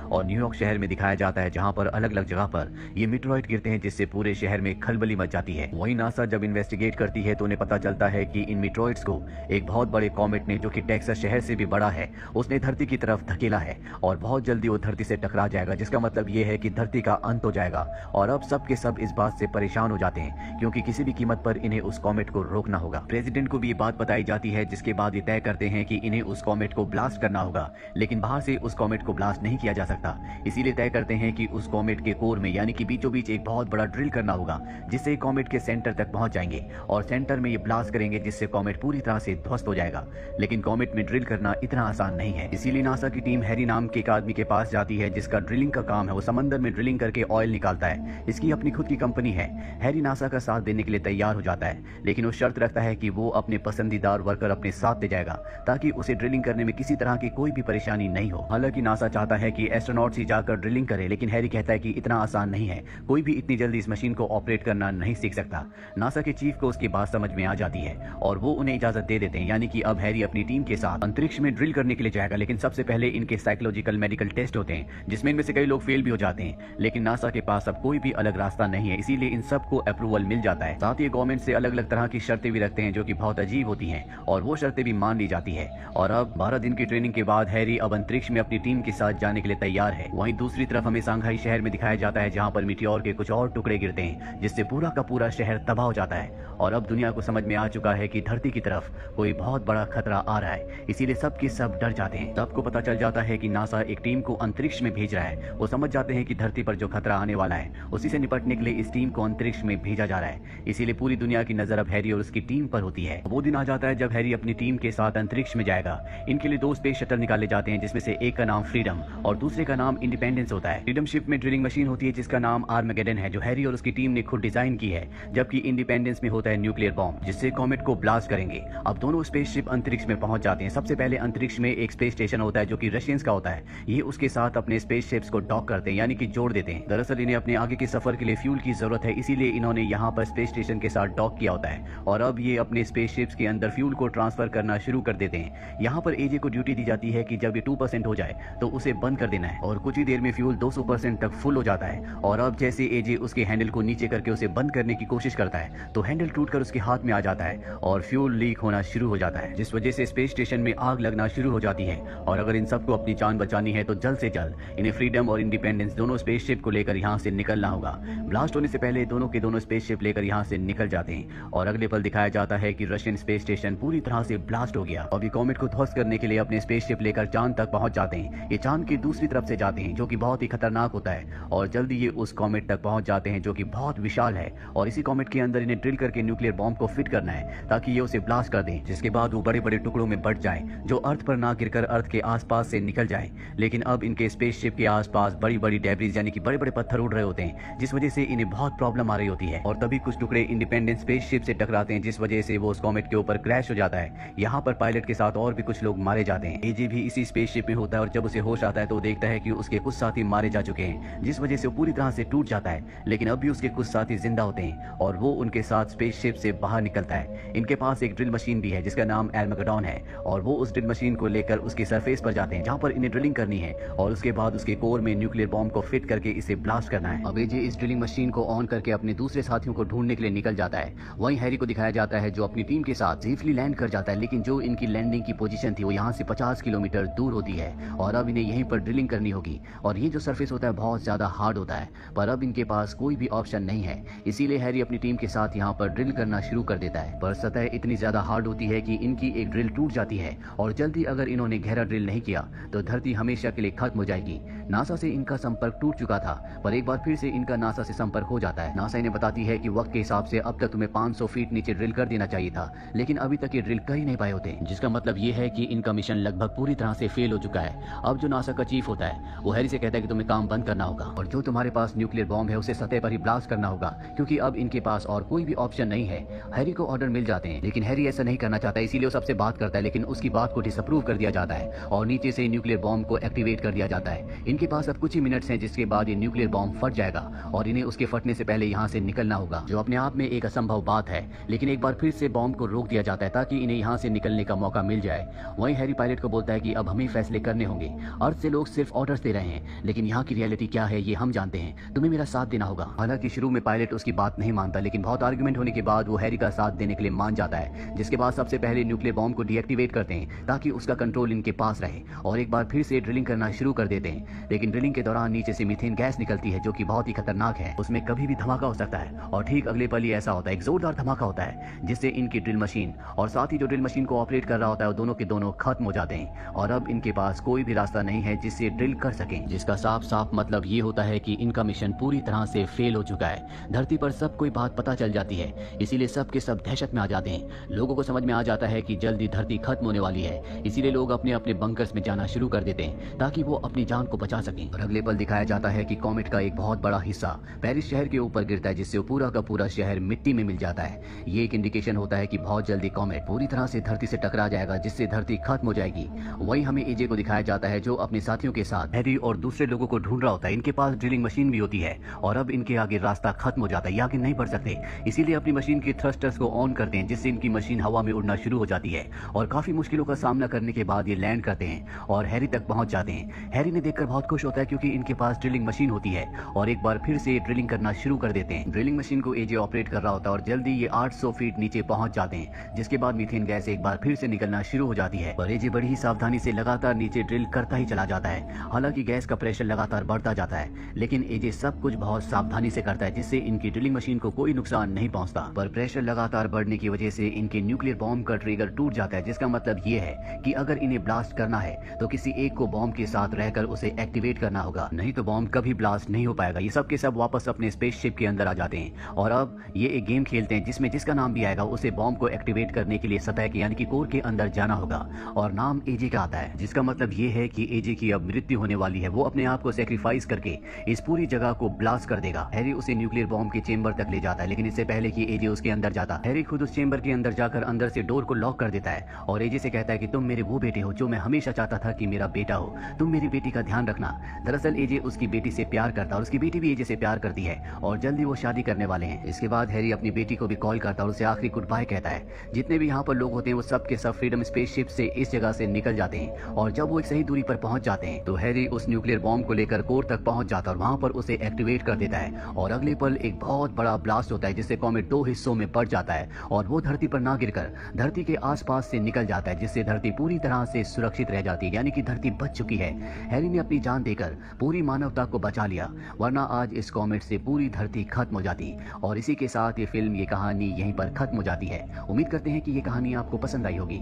और न्यूयॉर्क शहर में दिखाया जाता है, जहां पर अलग अलग जगह पर ये मीटेओराइट गिरते हैं, जिससे पूरे शहर में खलबली मच जाती है। वहीं नासा जब इन्वेस्टिगेट करती है तो उन्हें पता चलता है कि इन मीटेओराइट्स को एक बहुत बड़े कॉमेट ने, जो कि टेक्सास शहर से भी बड़ा है, उसने धरती की तरफ धकेला है और बहुत जल्दी वो धरती से टकरा जाएगा, जिसका मतलब ये है कि धरती का अंत हो जाएगा। और अब सब के सब इस बात से परेशान हो जाते हैं, क्योंकि किसी भी कीमत पर इन्हें उस कॉमेट को रोकना होगा। प्रेसिडेंट को भी ये बात बताई जाती है, जिसके बाद ये तय करते हैं कि इन्हें उस कॉमेट को ब्लास्ट करना होगा, लेकिन बाहर से उस कॉमेट को ब्लास्ट नहीं किया जा सकता। इसीलिए तय करते हैं कि उस कॉमेट के कोर में, यानी कि बीचों बीच एक बहुत बड़ा ड्रिल करना होगा, जिससे कॉमेट के सेंटर तक पहुंच जाएंगे और सेंटर में ये ब्लास्ट करेंगे, जिससे कॉमेट पूरी तरह से ध्वस्त हो जाएगा। लेकिन कॉमेट में ड्रिल करना इतना आसान नहीं है। इसीलिए नासा की टीम हैरी नाम के एक आदमी के पास जाती है, जिसका ड्रिलिंग का काम है। वो समंदर में ड्रिलिंग करके ऑयल निकालता है। इसकी अपनी खुद की कंपनी है। हैरी नासा का साथ देने के लिए तैयार हो जाता है, लेकिन वो शर्त रखता है कि वो अपने पसंदीदार वर्कर अपने साथ दे जाएगा, ताकि उसे ड्रिलिंग करने में किसी तरह की कोई भी परेशानी नहीं हो। हालांकि नासा चाहता है कि एस्ट्रोनॉट्स ही जाकर ड्रिलिंग करे, लेकिन हैरी कहता है कि इतना आसान नहीं है, कोई भी इतनी जल्दी इस मशीन को ऑपरेट करना नहीं सीख सकता। नासा के चीफ को उसकी बात समझ में आ जाती है और वो उन्हें इजाजत दे देते हैं, यानी कि अब हैरी अपनी टीम के साथ अंतरिक्ष में ड्रिल करने के लिए जाएगा। लेकिन सबसे पहले इनके साइकोलॉजिकल मेडिकल टेस्ट होते हैं, जिसमें इनमें से कई लोग फेल भी हो जाते हैं। लेकिन नासा के पास अब कोई भी अलग रास्ता नहीं है, इसीलिए इन सबको अप्रूवल मिल जाता है। साथ ही गवर्नमेंट से अलग अलग तरह की शर्तें भी रखते हैं, जो कि बहुत अजीब होती हैं, और वो शर्तें भी मान ली जाती है। और अब 12 दिन की ट्रेनिंग के बाद हैरी अब अंतरिक्ष में अपनी टीम के साथ जाने के लिए तैयार है। वहीं दूसरी तरफ हमें सांघाई शहर में दिखाया जाता है, जहां पर मीटियोर के कुछ और टुकड़े गिरते हैं, जिससे पूरा का पूरा शहर तबाह हो जाता है। और अब दुनिया को समझ में आ चुका है कि धरती की तरफ कोई बहुत बड़ा खतरा आ रहा है, इसीलिए सब के सब डर जाते हैं। सबको पता चल जाता है कि नासा एक टीम को अंतरिक्ष में भेज रहा है। वो समझ जाते हैं कि धरती पर जो खतरा आने वाला है, उसी से निपटने के लिए इस टीम को अंतरिक्ष में भेजा जा रहा है। इसीलिए पूरी दुनिया की नजर अब हैरी और उसकी टीम पर होती है। वो दिन आ जाता है जब हैरी अपनी टीम के साथ अंतरिक्ष में जाएगा। इनके लिए 2 स्पेस शटल निकाले जाते हैं, जिसमें से एक का नाम फ्रीडम और दूसरे का नाम इंडिपेंडेंस होता है। फ्रीडम शिप में ड्रिलिंग मशीन होती है, जिसका नाम आर्मेगेडन है, जो हैरी और उसकी टीम ने खुद डिजाइन की है, जबकि इंडिपेंडेंस में होता है न्यूक्लियर बॉम्ब, जिससे कॉमेट को ब्लास्ट करेंगे। अब दोनों स्पेसशिप अंतरिक्ष में पहुंच जाते हैं। सबसे पहले अंतरिक्ष में एक स्पेस स्टेशन होता है, जो कि रशियंस का होता है। ये उसके साथ अपने स्पेस शिप्स को डॉक करते हैं, यानी कि जोड़ देते हैं। दरअसल इन्हें अपने आगे के सफर के लिए फ्यूल की जरूरत है, इसीलिए इन्होंने यहाँ पर स्पेस स्टेशन के साथ डॉक किया होता है। और अब ये अपने स्पेस शिप्स के अंदर फ्यूल को ट्रांसफर करना शुरू कर देते हैं। यहाँ पर एजे को ड्यूटी दी जाती है कि जब ये 2% हो जाए तो उसे बंद कर देना है, और कुछ ही देर में फ्यूल 200% तक फुल हो जाता है। और अब जैसे एजे उसके हैंडल को नीचे करके उसे बंद करने की कोशिश करता है, तो हैंडल टूटकर उसके हाथ में आ जाता है और फ्यूल लीक होना शुरू हो जाता है, जिस वजह से स्पेस स्टेशन में आग लगना शुरू हो जाती है। और अगर इन सबको अपनी जान बचानी है तो जल्द से जल्द इन्हें फ्रीडम और इंडिपेंडेंस दोनों स्पेसशिप को लेकर यहाँ से निकलना होगा। ब्लास्ट होने से पहले दोनों के दोनों स्पेसशिप लेकर यहाँ से निकल जाते हैं, और अगले पल दिखाया जाता है कि रशियन स्पेस स्टेशन पूरी तरह से ब्लास्ट हो गया। और ये कॉमेट को ध्वस्त करने के लिए अपने स्पेसशिप लेकर चांद तक पहुंच जाते हैं। ये चांद की दूसरी तरफ से जाते हैं, जो कि बहुत ही खतरनाक होता है, और जल्दी ये उस कॉमेट तक पहुंच जाते हैं, जो कि बहुत विशाल है। और इसी कॉमेट के अंदर इन्हें ड्रिल करके न्यूक्लियर बॉम्ब को फिट करना है, ताकि ये उसे ब्लास्ट कर दें, जिसके बाद वो बड़े बड़े टुकड़ों में बट जाए, जो अर्थ पर ना गिरकर अर्थ के आसपास से निकल जाए। लेकिन अब इनके स्पेसशिप के आसपास बड़ी बड़ी डेब्रिज, यानी कि बड़े बड़े पत्थर उड़ रहे होते हैं, जिस वजह से इन्हें बहुत प्रॉब्लम आ रही होती है। और तभी कुछ टुकड़े इंडिपेंडेंस स्पेसशिप से टकराते हैं, जिस वजह से वो उस कॉमेट के ऊपर क्रैश हो जाता है। यहाँ पर पायलट के साथ और भी कुछ लोग मारे जाते हैं। एजे भी इसी स्पेसशिप में होता है, और जब उसे होश आता है तो वो देखता है कि उसके कुछ साथी मारे जा चुके हैं, जिस वजह से वो पूरी तरह से टूट जाता है। लेकिन अब भी उसके कुछ साथी जिंदा होते हैं, और वो उनके साथ स्पेसशिप से बाहर निकलता है। इनके पास एक ड्रिल मशीन भी है, जिसका नाम आर्मेगेडन है, और वो उस ड्रिल मशीन को लेकर उसके सरफेस पर जाते हैं, जहाँ पर इन्हें ड्रिलिंग करनी है, और उसके बाद उसके कोर में न्यूक्लियर बॉम्ब को फिट करके इसे ब्लास्ट करना है। अब एजे इस ड्रिलिंग मशीन को ऑन करके अपने दूसरे साथियों को ढूंढने के लिए निकल जाता है। वहीं हैरी को दिखाया जाता है, जो अपनी टीम के साथ सेफली लैंड कर जाता है, लेकिन जो इनकी लैंडिंग की पोजीशन थी वो यहाँ से 50 किलोमीटर दूर होती है, और अब इन्हें यहीं पर ड्रिलिंग करनी होगी। और ये जो सरफेस होता है बहुत ज्यादा हार्ड होता है, पर अब इनके पास कोई भी ऑप्शन नहीं है, इसीलिए हैरी अपनी टीम के साथ यहाँ पर ड्रिल करना शुरू कर देता है। पर सतह इतनी ज्यादा हार्ड होती है कि इनकी एक ड्रिल टूट जाती है, और जल्दी अगर इन्होंने गहरा ड्रिल नहीं किया तो धरती हमेशा के लिए खत्म हो जाएगी। नासा से इनका संपर्क टूट चुका था, पर एक बार फिर से इनका नासा से संपर्क हो जाता है। नासा इन्हें बताती है कि वक्त के हिसाब से अब तक तुम्हें 500 फीट नीचे ड्रिल कर देना चाहिए था, लेकिन अभी तक ये ड्रिल कर ही नहीं पाए होते, जिसका मतलब ये है कि इनका मिशन लगभग पूरी तरह से फेल हो चुका है। अब जो नासा का चीफ होता है वो हैरी से कहता है कि तुम्हें काम बंद करना होगा, और जो तुम्हारे पास न्यूक्लियर बॉम्ब है उसे सतह पर ही ब्लास्ट करना होगा, क्योंकि अब इनके पास और कोई भी ऑप्शन नहीं है। हैरी को ऑर्डर मिल जाते हैं, लेकिन हैरी ऐसा नहीं करना चाहता, इसीलिए वो सबसे बात करता है, लेकिन उसकी बात को डिसअप्रूव कर दिया जाता है, और नीचे से न्यूक्लियर बॉम्ब को एक्टिवेट कर दिया जाता है। इनके पास अब कुछ ही मिनट्स हैं, जिसके बाद ये न्यूक्लियर बॉम्ब फट जाएगा, और इन्हें उसके फटने से पहले यहाँ से निकलना होगा, जो अपने आप में एक असंभव बात है। लेकिन एक बार फिर से बॉम्ब को रोक दिया जाता है, ताकि इन्हें यहाँ से निकलने का मौका मिल जाए। वहीं हैरी पायलट को बोलता है कि अब हमें फैसले करने होंगे। अर्थ से लोग सिर्फ ऑर्डर्स दे रहे हैं, लेकिन यहाँ की रियलिटी क्या है ये हम जानते हैं। तुम्हें मेरा साथ देना होगा। हालांकि शुरू में पायलट उसकी बात नहीं मानता, लेकिन बहुत आर्गुमेंट होने के बाद वो हैरी का साथ देने के लिए मान जाता है। जिसके बाद सबसे पहले न्यूक्लियर बॉम्ब को डीएक्टिवेट करते हैं ताकि उसका कंट्रोल इनके पास रहे, और एक बार फिर से ड्रिलिंग करना शुरू कर देते हैं। लेकिन ड्रिलिंग के दौरान नीचे से मीथेन गैस निकलती है जो कि बहुत ही खतरनाक है। उसमें कभी भी धमाका हो सकता है, और ठीक अगले पल ही ऐसा होता है, एक जोरदार धमाका होता है जिससे इनकी ड्रिल मशीन और साथ ही जो ड्रिल मशीन को ऑपरेट कर रहा होता है वो दोनों के दोनों खत्म हो जाते हैं, और अब इनके पास कोई भी रास्ता नहीं है जिससे ड्रिल कर सकें। जिसका साफ साफ मतलब ये होता है कि इनका मिशन पूरी तरह से फेल हो चुका है। धरती पर सब कोई बात पता चल जाती है, इसीलिए सब के सब दहशत में आ जाते हैं। लोगों को समझ में आ जाता है कि जल्दी धरती खत्म होने वाली है, इसीलिए लोग अपने अपने बंकर्स में जाना शुरू कर देते हैं ताकि वो अपनी जान को बचा सकें। और अगले पल दिखाया जाता है कि कॉमेट का एक बहुत बड़ा हिस्सा पेरिस शहर के ऊपर गिरता है, जिससे पूरा का पूरा शहर मिट्टी में मिल जाता है। ये एक इंडिकेशन होता है कि बहुत जल्दी कॉमेट पूरी तरह से धरती से टकरा जाएगा, जिससे धरती खत्म हो जाएगी। वही हमें एजे को दिखाया जाता है जो अपने साथियों के साथ हैरी और दूसरे लोगों को ढूंढ रहा होता है। इनके पास ड्रिलिंग मशीन भी होती है, और अब इनके आगे रास्ता खत्म हो जाता है, ये आगे नहीं बढ़ सकते, इसीलिए अपनी मशीन के थ्रस्टर्स को ऑन करते हैं, जिससे इनकी मशीन हवा में उड़ना शुरू हो जाती है। और काफी मुश्किलों का सामना करने के बाद ये लैंड करते हैं और हैरी तक पहुंच जाते हैं। हैरी ने देखकर बहुत खुश होता है क्योंकि इनके पास ड्रिलिंग मशीन होती है, और एक बार फिर से ड्रिलिंग करना शुरू कर देते हैं। ड्रिलिंग मशीन को एजे ऑपरेट कर रहा होता है, और जल्दी ये 800 फीट नीचे पहुंच जाते हैं, जिसके बाद मीथेन गैस एक बार फिर से निकलना शुरू हो जाती है। और एजे बड़ी ही सावधानी से लगातार नीचे ड्रिल करता ही चला जाता है। हालांकि गैस का प्रेशर लगातार बढ़ता जाता है, लेकिन एजे सब कुछ बहुत सावधानी से करता है, जिससे इनकी ड्रिलिंग मशीन को कोई नुकसान नहीं पहुंचता। पर प्रेशर लगातार बढ़ने की वजह से इनके न्यूक्लियर बॉम्ब का ट्रिगर टूट जाता है, जिसका मतलब ये है कि अगर इन्हें ब्लास्ट करना है तो किसी एक को बॉम्ब के साथ रहकर उसे एक्टिवेट करना होगा, नहीं तो बॉम्ब कभी ब्लास्ट नहीं हो पाएगा। ये सब के सब वापस अपने स्पेसशिप के अंदर आ जाते हैं, और अब ये एक गेम खेलते हैं जिसमें जिसका नाम भी आएगा उसे बॉम्ब को एक्टिवेट करने के लिए सतह के यानी कि कोर के अंदर जाना होगा, और नाम एजे का आता है, जिसका मतलब ये है कि एजे की अब मृत्यु होने वाली है। वो अपने आप को सेक्रीफाइस करके इस पूरी जगह को ब्लास्ट कर देगा। हैरी उसे न्यूक्लियर बॉम्ब के चेंबर तक ले जाता है, लेकिन इससे पहले कि एजे उसके अंदर जाता, हैरी खुद उस चेंबर के अंदर जाकर अंदर से डोर को लॉक कर देता है, और एजे से कहता है कि तुम मेरे वो बेटे हो जो मैं हमेशा चाहता था कि मेरा बेटा हो, तुम मेरी बेटी का ध्यान रखना। दरअसल एजे उसकी बेटी से प्यार करता है, और उसकी बेटी भी एजे से प्यार करती है, और जल्दी वो शादी करने वाले हैं। इसके बाद हैरी अपनी बेटी को भी कॉल करता है और उसे आखिरी गुड बाय कहता है। जितने भी यहाँ पर लोग होते हैं वो सब के सब फ्रीडम स्पेसशिप से इस जगह से निकल जाते हैं, और जब वो एक सही दूरी पर पहुंच जाते हैं तो हैरी उस न्यूक्लियर बॉम्ब को लेकर कोर तक पहुंच जाता है, और वहां पर उसे एक्टिवेट कर देता है। और अगले पल एक बहुत बड़ा ब्लास्ट होता है, जिससे कॉमेट 2 हिस्सों में बढ़ जाता है, और वो धरती पर ना गिरकर धरती के आसपास से निकल जाता है, जिससे धरती पूरी तरह से सुरक्षित रह जाती है, यानी कि धरती बच चुकी है। हैरी ने अपनी जान देकर पूरी मानवता को बचा लिया, वरना आज इस कॉमेट से पूरी धरती खत्म हो जाती। और इसी के साथ ये फिल्म, ये कहानी यहीं पर खत्म हो जाती है। उम्मीद करते हैं कि ये कहानी आपको पसंद आई होगी।